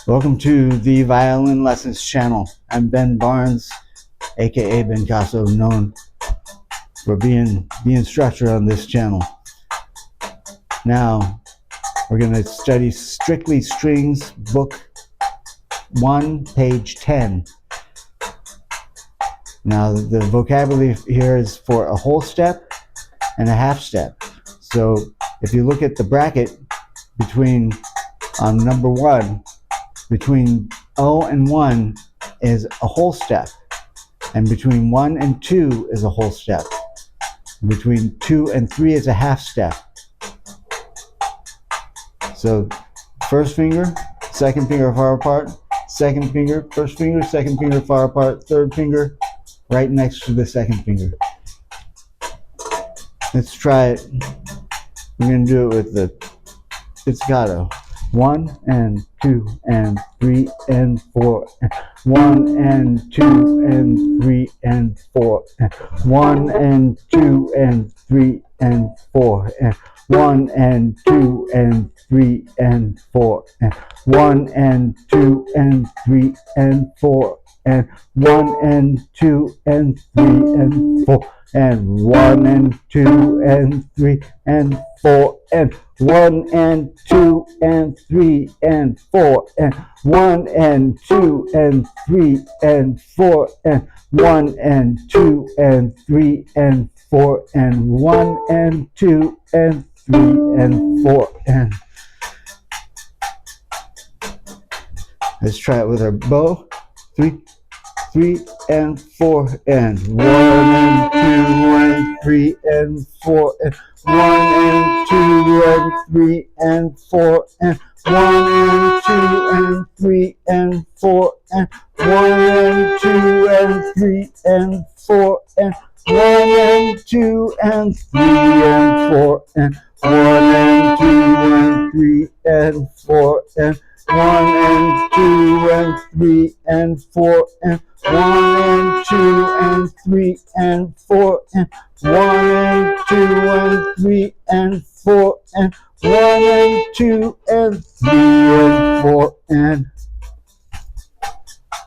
Welcome to the Violin Lessons channel. I'm Ben Barnes, aka Bencasso, known for being the instructor on this channel. Now, we're going to study Strictly Strings, book 1, page 10. Now, the vocabulary here is for a whole step and a half step. So, if you look at the bracket between number 1, between 0 and 1 is a whole step, and between 1 and 2 is a whole step. Between 2 and 3 is a half step. So first finger, second finger far apart, second finger, first finger, second finger far apart, third finger right next to the second finger. Let's try it. We're going to do it with the pizzicato. 1 and 2 and 3 and 4. 1 and 2 and 3 and 4. 1 and 2 and 3 and 4. 1 and 2 and 3 and 4. 1 and 2 and 3 and 4. And 1 and 2 and 3 and 4. And 1 and 2 and 3 and 4. And 1 and 2 and 3 and 4. And 1 and 2 and 3 and 4. And 1 and 2 and 3 and 4. And 1 and 2 and 3 and 4. And let's try it with our bow. 3 and 4 and 1 and 2 and 3 and 4 and 1 and 2 and 3 and 4 and 1 and 2 and 3 and 4 and 1 and 2 and 3 and 4 and 1 and 2 and 3 and 4 and 1 and 2 and 3 and 4 and 1 and 2 and 3 and 4 and 1 and 2 and 3 and 4 and 1 and 2 and 3 and 4 and 1 and 2 and 3 and 4 and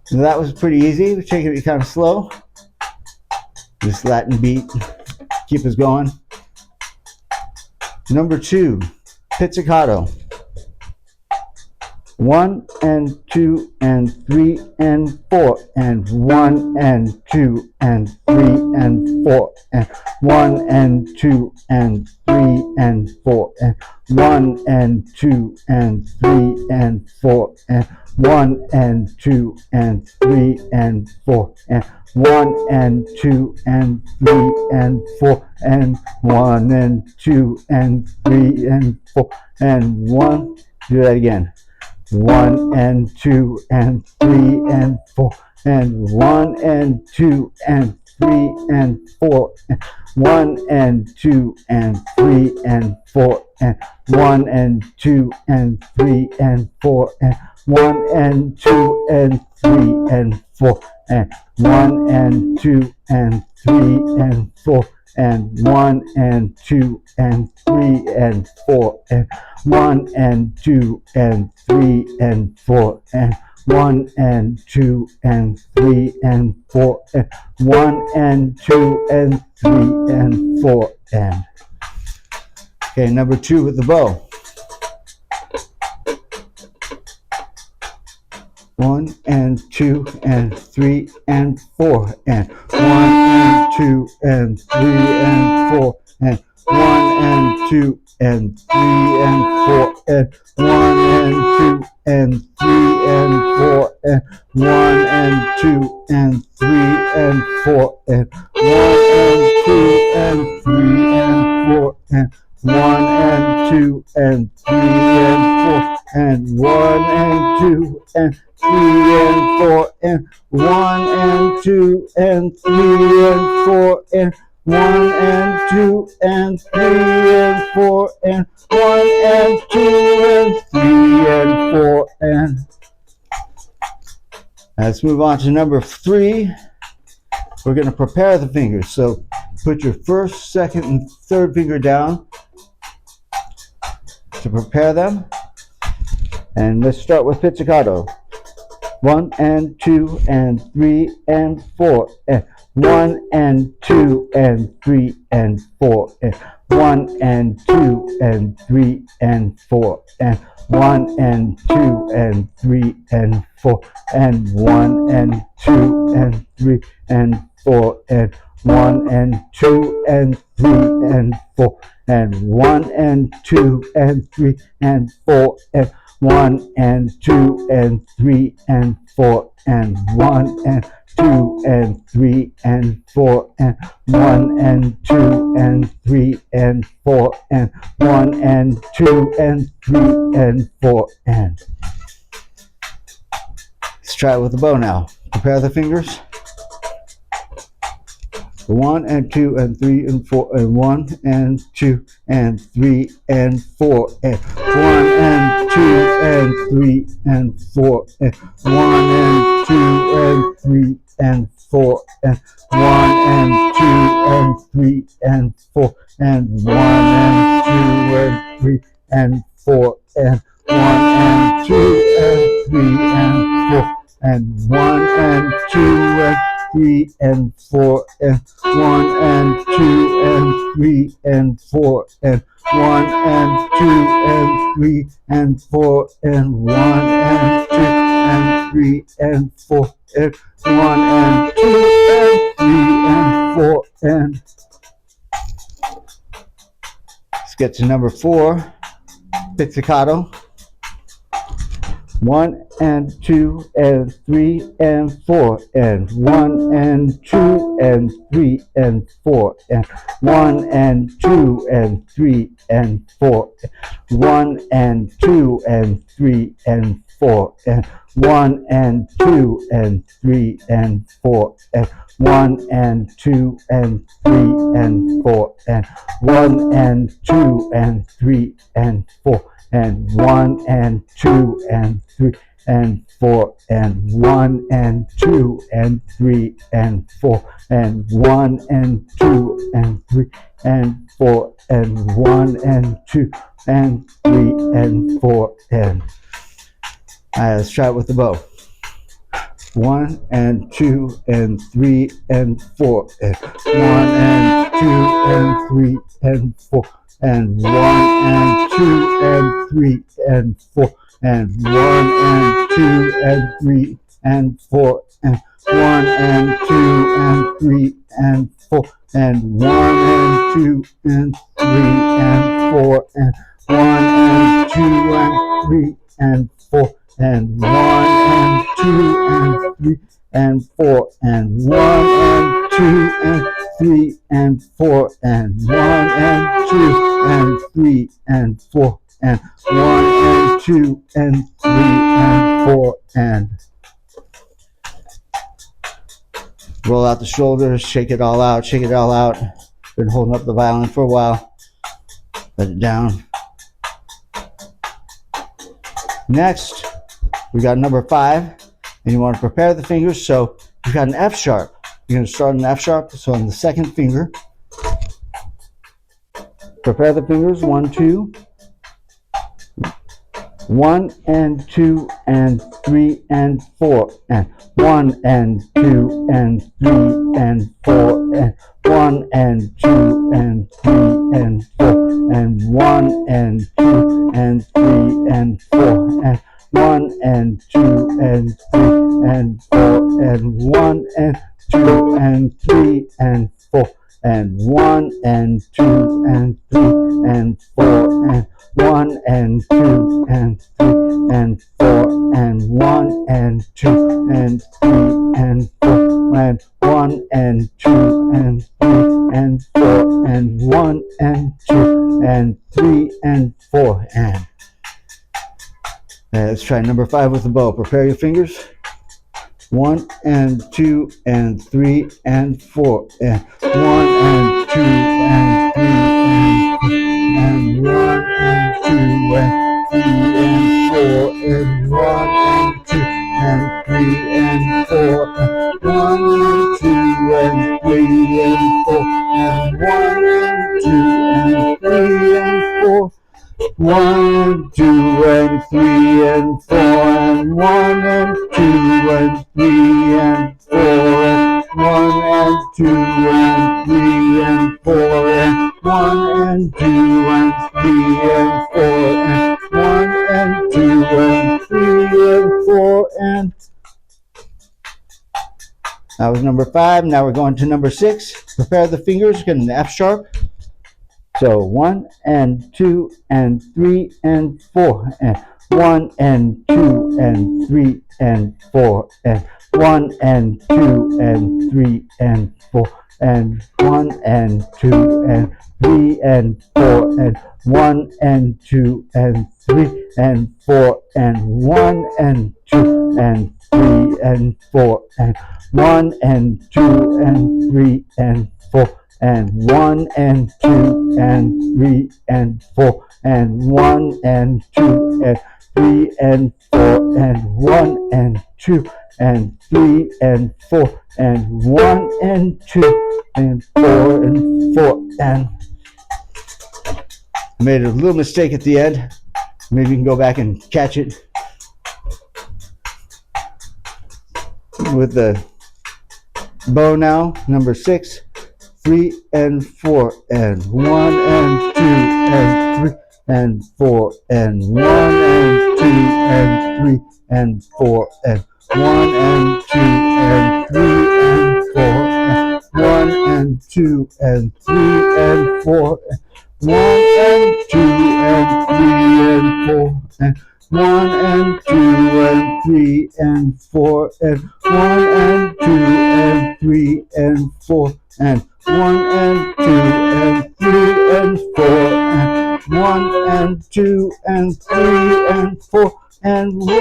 so that was pretty easy. We're taking it kind of slow. This Latin beat keep us going. Number 2, pizzicato. 1 and 2 and 3 and 4 and 1 and 2 and 3 and 4 and 1 and 2 and 3 and 4 and 1 and 2 and 3 and 4 and 1 and 2 and 3 and 4 and 1 and 2 and 3 and 4 and 1 and 2 and 3 and 4 and 1. Do that again. 1 and 2 and 3 and 4 and 1 and 2 and 3 and 4 and 1 and 2 and 3 and 4 and 1 and 2 and 3 and 4 and 1 and 2 and 3 and 4 and 1 and 2 and 3 and 4 and 1 and 2 and 3 and 4 and 1 and 2 and 3 and 4 and 1 and 2 and 3 and 4 and 1 and 2 and 3 and 4 and okay, number 2 with the bow. 1 and 2 and 3 and 4 and 1 and 2 and 3 and 4 and 1 and 2 and 3 and 4 and 1 and 2 and 3 and 4 and 1 and 2 and 3 and 4 and 1 and 2 and 3 and 4 and 1 and 2 and 3 and 4 and 1 and 2 and 3 and 4 and 1 and 2 and 3 and 4 and 1 and 2 and 3 and 4 and 1 and 2 and 3 and 4 and let's move on to number 3. We're going to prepare the fingers. So put your first, second, and third finger down to prepare them. And let's start with pizzicato. 1 and 2 and 3 and 4 and 1 and 2 and 3 and 4 and 1 and 2 and 3 and 4 and 1 and 2 and 3 and 4 and 1 and 2 and 3 and 4 and 1 and 2 and 3 and 4 and 1 and 2 and 3 and 4 and 1 and 2 and 3 and 4 and 1 and 2 and 3 and 4 and 1 and 2 and 3 and 4 and 1 and 2 and 3 and 4 and let's try it with the bow now. Prepare the fingers. 1 and 2 and 3 and 4 and 1 and 2 and 3 and 4 and 1 and 2 and 3 and 4 and 1 and 2 and 3 and 4 and 1 and 2 and 3 and 4 and 1 and 2 and 3 and 4 and 1 and 2 and 3 and 4 and 1 and 2 and 3 and 4 and 1 and 2 and 3 and 4 and 1 and 2 and 3 and 4 and 1 and 2 and 3 and 4 and 1 and 2 and 3 and 4 and let's get to number 4, pizzicato. 1 and 2 and 3 and 4 and 1 and 2 and 3 and 4 and 1 and 2 and 3 and 4 1 and 2 and 3 and 4 and 1 and 2 and 3 and 4 and 1 and 2 and 3 and 4 and 1 and 2 and 3 and 4 and 1 and 2 and 3 and 4 and 1 and 2 and 3 and 4 and 1 and 2 and 3 and 4 and 1 and 2 and 3 and 4 and let's try it with the bow. 1 and 2 and 3 and 4 and 1 and 2 and 3 and 4 and 1 and 2 and 3 and 4 and 1 and 2 and 3 and 4 and 1 and 2 and 3 and 4 and 1 and 2 and 3 and 4 and 1 and 2 and 3 and 4 and 1 and 2 and 3 and 4 and 1 and 2 and 3 and 4 and 1 and 2 and 3 and 4 and 1 and 2 and 3 and 4 and roll out the shoulders, shake it all out, shake it all out. Been holding up the violin for a while. Let it down. Next, we got number 5, and you want to prepare the fingers. So you've got an F sharp. You're going to start on an F sharp. So on the second finger, prepare the fingers. 1, 2, 1 and 2 and 3 and 4 and 1 and 2 and 3 and 4 and 1 and 2 and 3 and 4 and 1 and 2 and 3 and 4 and 1 and 2 and 3 and 4 and 1 and 2 and 3 and 4 and 1 and 2 and 3 and 4 and 1 and 2 and 3 and 4 and 1 and 2 and 3 and 4 and 1 and 2 and 3 and 4 and 1 and 2 and 3 and 4 and let's try number 5 with the bow. Prepare your fingers. 1 and 2 and 3 and 4 and 1 and 2 and 3 and 1 and 2 and 3 and 4 and 1 and 2 and 3 and 4 and 1 and 2 and 3 and 4 and 1 and 2 and 3 and 4 1 and 2 and 3 and 4 and 1 and 2 and 3 and 4 and 1 and 2 and 3 and 4 and 1 and 2 and 3 and 4 and 1 and 2 and 3 and 4 and that was number 5. Now we're going to number 6. Prepare the fingers, get an F sharp. So 1 and 2 and 3 and 4 and 1 and 2 and 3 and 4 and 1 and 2 and 3 and 4 and 1 and 2 and 3 and 4 and 1 and 2 and 3 and 4 and 1 and 2 and 3 and 4 and 1 and 2 and 3 and 4 and 1 and 2 and 3 and 4 and 1 and 2 and 3 and 4 and 1 and 2 and 3 and 4 and 1 and 2 and 4 and 4 and I made a little mistake at the end. Maybe you can go back and catch it with the bow now. Number 6, 3 and 4 and 1 and 2 and 3 and 4 and 1 and 2 and 3 and 4 and 1 and 2 and 3 and 4 and 1 and 2 and 3 and 4 and 1 and 2 and 3 and 4 and 1 and 2 and 3 and 4 and 1 and 2 and 3 and 4 and 1 and 2 and 3 and 4 and 1 and 2 and 3 and 4 and 1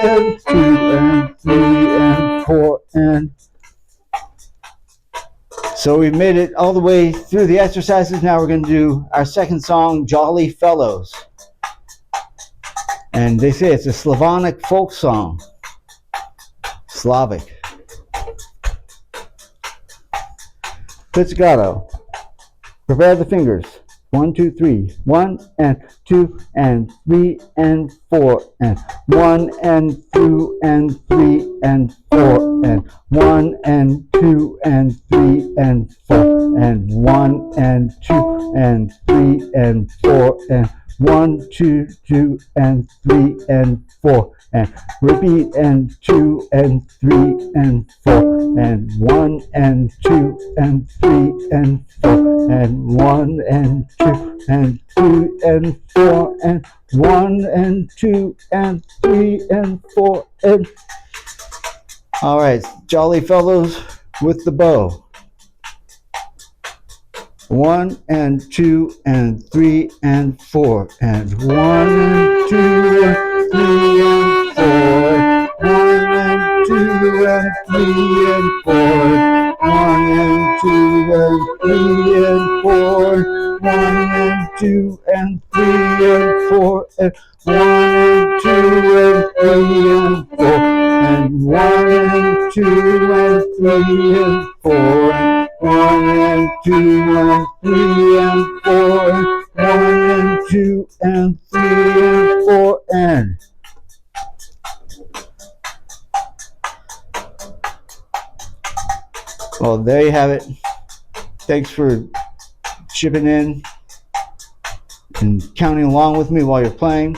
and 2 and 3 and 4 and so we made it all the way through the exercises. Now we're going to do our second song, Jolly Fellows. And they say it's a Slavonic folk song. Slavic. Pizzicato. Prepare the fingers. 1, 2, 3. 1 and 2 and 3 and 4 and 1 and 2 and 3 and 4 and 1 and 2 and 3 and 4 and 1 and 2 and 3 and 4 and 1, 2, 2 and 3 and 4 and repeat and 2 and 3 and 4 and 1 and 2 and 3 and 4 and 1 and 2 and 3 and 4 and 1 and 2 and 3 and 4 and all right, Jolly Fellows with the bow. 1 and 2 and 3 and 4 and 1 and 2 and 3 and 4 1 and 2 and 3 and 4 1 and 2 and 3 and 4 1 and 2 and 3 and 4 and 1 and 2 and 3 and 4 and 1 and 2 and 3 and 4 and 1 and 2 and 3 and 4 and 1 and 2 and 3 and 4 and well, there you have it. Thanks for chipping in and counting along with me while you're playing.